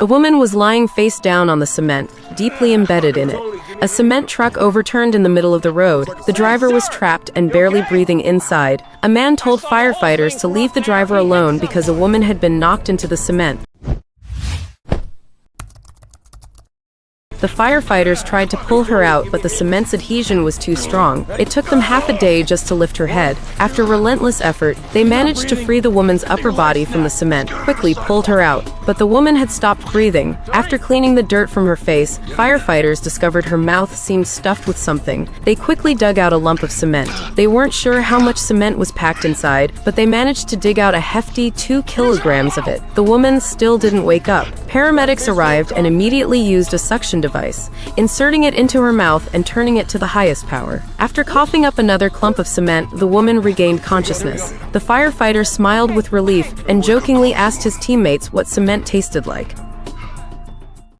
A woman was lying face down on the cement, deeply embedded in it. A cement truck overturned in the middle of the road. The driver was trapped and barely breathing inside. A man told firefighters to leave the driver alone because a woman had been knocked into the cement. The firefighters tried to pull her out, but the cement's adhesion was too strong. It took them half a day just to lift her head. After relentless effort, they managed to free the woman's upper body from the cement, quickly pulled her out. But the woman had stopped breathing. After cleaning the dirt from her face, firefighters discovered her mouth seemed stuffed with something. They quickly dug out a lump of cement. They weren't sure how much cement was packed inside, but they managed to dig out a hefty 2 kilograms of it. The woman still didn't wake up. Paramedics arrived and immediately used a suction device, inserting it into her mouth and turning it to the highest power. After coughing up another clump of cement, the woman regained consciousness. The firefighter smiled with relief and jokingly asked his teammates what cement tasted like.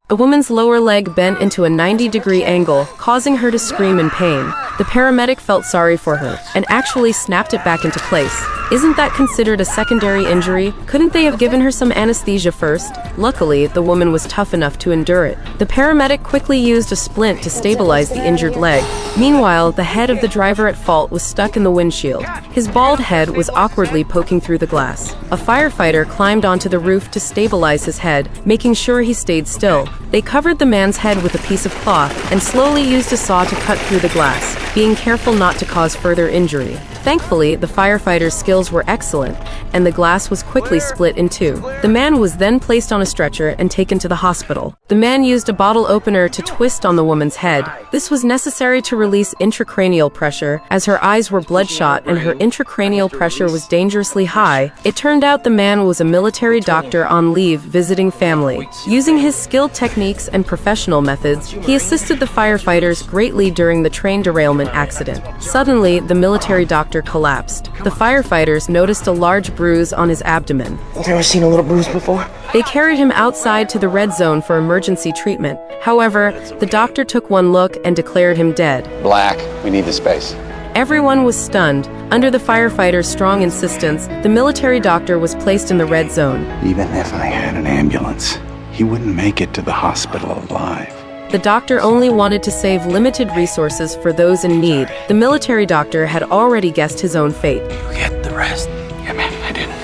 A woman's lower leg bent into a 90-degree angle, causing her to scream in pain. The paramedic felt sorry for her and actually snapped it back into place. Isn't that considered a secondary injury? Couldn't they have given her some anesthesia first? Luckily, the woman was tough enough to endure it. The paramedic quickly used a splint to stabilize the injured leg. Meanwhile, the head of the driver at fault was stuck in the windshield. His bald head was awkwardly poking through the glass. A firefighter climbed onto the roof to stabilize his head, making sure he stayed still. They covered the man's head with a piece of cloth and slowly used a saw to cut through the glass, being careful not to cause further injury. Thankfully, the firefighters' skills were excellent, and the glass was quickly split in two. The man was then placed on a stretcher and taken to the hospital. The man used a bottle opener to twist on the woman's head. This was necessary to release intracranial pressure, as her eyes were bloodshot and her intracranial pressure was dangerously high. It turned out the man was a military doctor on leave visiting family. Using his skilled techniques and professional methods, he assisted the firefighters greatly during the train derailment accident. Suddenly, the military doctor collapsed. The firefighters noticed a large bruise on his abdomen. I've never seen a little bruise before. They carried him outside to the red zone for emergency treatment. However, the doctor took one look and declared him dead. Black, we need the space. Everyone was stunned. Under the firefighters' strong insistence, the military doctor was placed in the red zone. Even if I had an ambulance, he wouldn't make it to the hospital alive. The doctor only wanted to save limited resources for those in need. The military doctor had already guessed his own fate. You get the rest. Yeah, man, I didn't.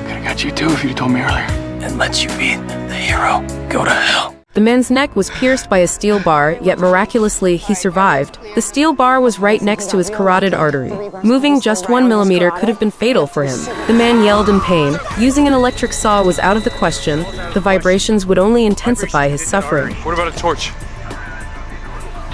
Could've got you too if you'd told me earlier. And let you be the hero. Go to hell. The man's neck was pierced by a steel bar, yet miraculously, he survived. The steel bar was right next to his carotid artery. Moving just 1 millimeter could have been fatal for him. The man yelled in pain. Using an electric saw was out of the question. The vibrations would only intensify his suffering. What about a torch?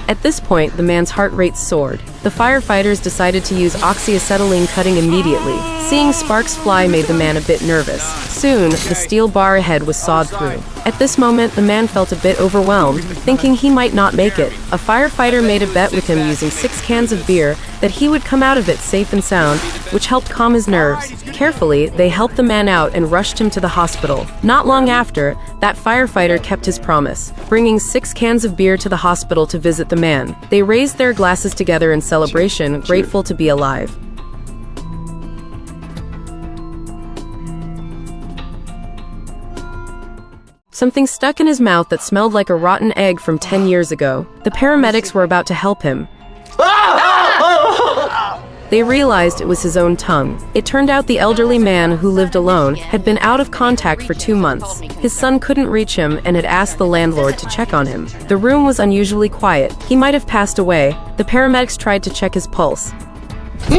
At this point, the man's heart rate soared. The firefighters decided to use oxyacetylene cutting immediately. Seeing sparks fly made the man a bit nervous. Soon, the steel bar ahead was sawed through. At this moment, the man felt a bit overwhelmed, thinking he might not make it. A firefighter made a bet with him using 6 cans of beer that he would come out of it safe and sound, which helped calm his nerves. Carefully, they helped the man out and rushed him to the hospital. Not long after, that firefighter kept his promise, bringing 6 cans of beer to the hospital to visit the man. They raised their glasses together in celebration, grateful to be alive. Something stuck in his mouth that smelled like a rotten egg from 10 years ago. The paramedics were about to help him. They realized it was his own tongue. It turned out the elderly man, who lived alone, had been out of contact for 2 months. His son couldn't reach him and had asked the landlord to check on him. The room was unusually quiet. He might have passed away. The paramedics tried to check his pulse. The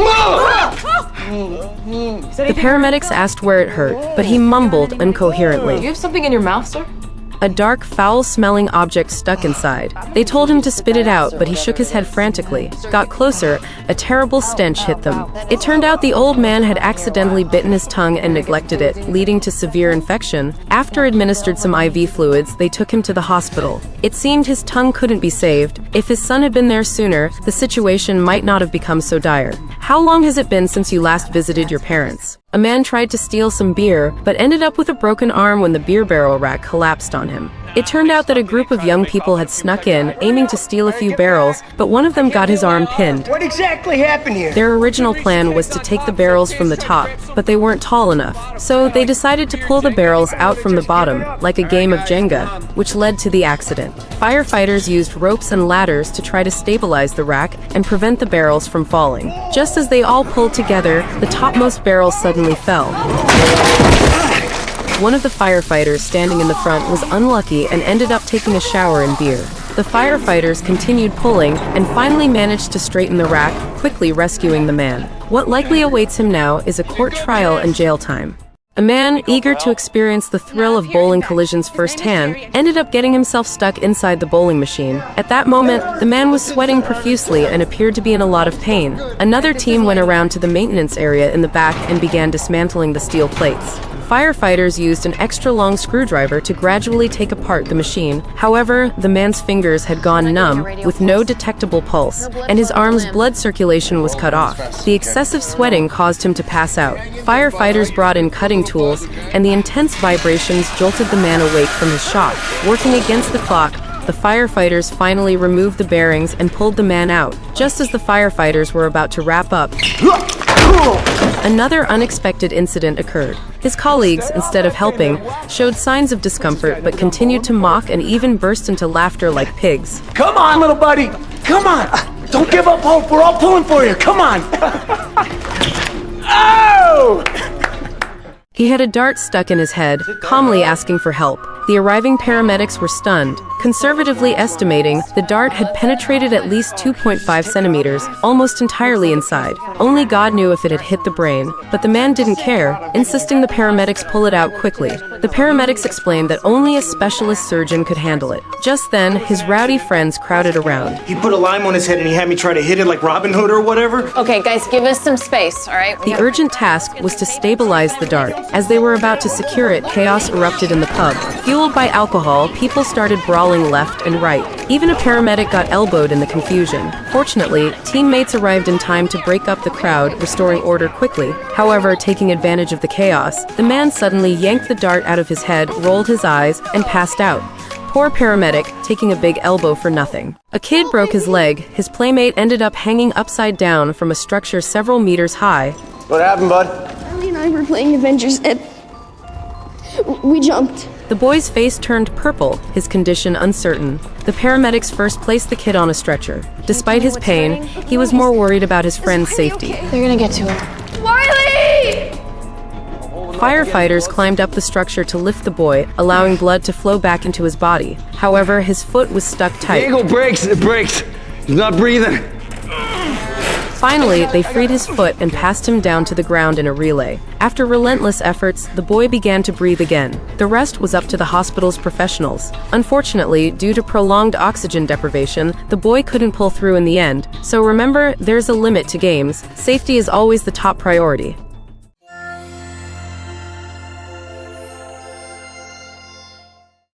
paramedics asked where it hurt, but he mumbled incoherently. You have something in your mouth, sir? A dark, foul-smelling object stuck inside. They told him to spit it out, but he shook his head frantically. Got closer, a terrible stench hit them. It turned out the old man had accidentally bitten his tongue and neglected it, leading to severe infection. After administered some IV fluids, they took him to the hospital. It seemed his tongue couldn't be saved. If his son had been there sooner, the situation might not have become so dire. How long has it been since you last visited your parents? A man tried to steal some beer, but ended up with a broken arm when the beer barrel rack collapsed on him. It turned out that a group of young people had snuck in, aiming to steal a few barrels, but one of them got his arm pinned. What exactly happened here? Their original plan was to take the barrels from the top, but they weren't tall enough. So they decided to pull the barrels out from the bottom, like a game of Jenga, which led to the accident. Firefighters used ropes and ladders to try to stabilize the rack and prevent the barrels from falling. Just as they all pulled together, the topmost barrel suddenly fell. One of the firefighters standing in the front was unlucky and ended up taking a shower in beer. The firefighters continued pulling and finally managed to straighten the rack, quickly rescuing the man. What likely awaits him now is a court trial and jail time. A man, eager to experience the thrill of bowling collisions firsthand, ended up getting himself stuck inside the bowling machine. At that moment, the man was sweating profusely and appeared to be in a lot of pain. Another team went around to the maintenance area in the back and began dismantling the steel plates. Firefighters used an extra-long screwdriver to gradually take apart the machine. However, the man's fingers had gone numb, with no detectable pulse, and his arm's blood circulation was cut off. The excessive sweating caused him to pass out. Firefighters brought in cutting tools, and the intense vibrations jolted the man awake from his shock. Working against the clock, the firefighters finally removed the bearings and pulled the man out. Just as the firefighters were about to wrap up, another unexpected incident occurred. His colleagues, instead of helping, showed signs of discomfort but continued to mock and even burst into laughter like pigs. Come on, little buddy. Come on. Don't give up hope. We're all pulling for you. Come on. Oh! He had a dart stuck in his head, calmly asking for help. The arriving paramedics were stunned, conservatively estimating the dart had penetrated at least 2.5 centimeters, almost entirely inside. Only God knew if it had hit the brain, but the man didn't care, insisting the paramedics pull it out quickly. The paramedics explained that only a specialist surgeon could handle it. Just then, his rowdy friends crowded around. He put a lime on his head and he had me try to hit it like Robin Hood or whatever. Okay, guys, give us some space, all right? The urgent task was to stabilize the dart. As they were about to secure it, chaos erupted in the pub. Fueled by alcohol, people started brawling left and right. Even a paramedic got elbowed in the confusion. Fortunately, teammates arrived in time to break up the crowd, restoring order quickly. However, taking advantage of the chaos, the man suddenly yanked the dart out of his head, rolled his eyes, and passed out. Poor paramedic, taking a big elbow for nothing. A kid broke his leg. His playmate ended up hanging upside down from a structure several meters high. What happened, bud? Ellie and I were playing Avengers and we jumped. The boy's face turned purple, his condition uncertain. The paramedics first placed the kid on a stretcher. Despite his pain, he was more worried about his friend's safety. They're gonna get to him. Wiley! Firefighters climbed up the structure to lift the boy, allowing blood to flow back into his body. However, his foot was stuck tight. Diego breaks. It breaks. He's not breathing. Finally, they freed his foot and passed him down to the ground in a relay. After relentless efforts, the boy began to breathe again. The rest was up to the hospital's professionals. Unfortunately, due to prolonged oxygen deprivation, the boy couldn't pull through in the end. So remember, there's a limit to games. Safety is always the top priority.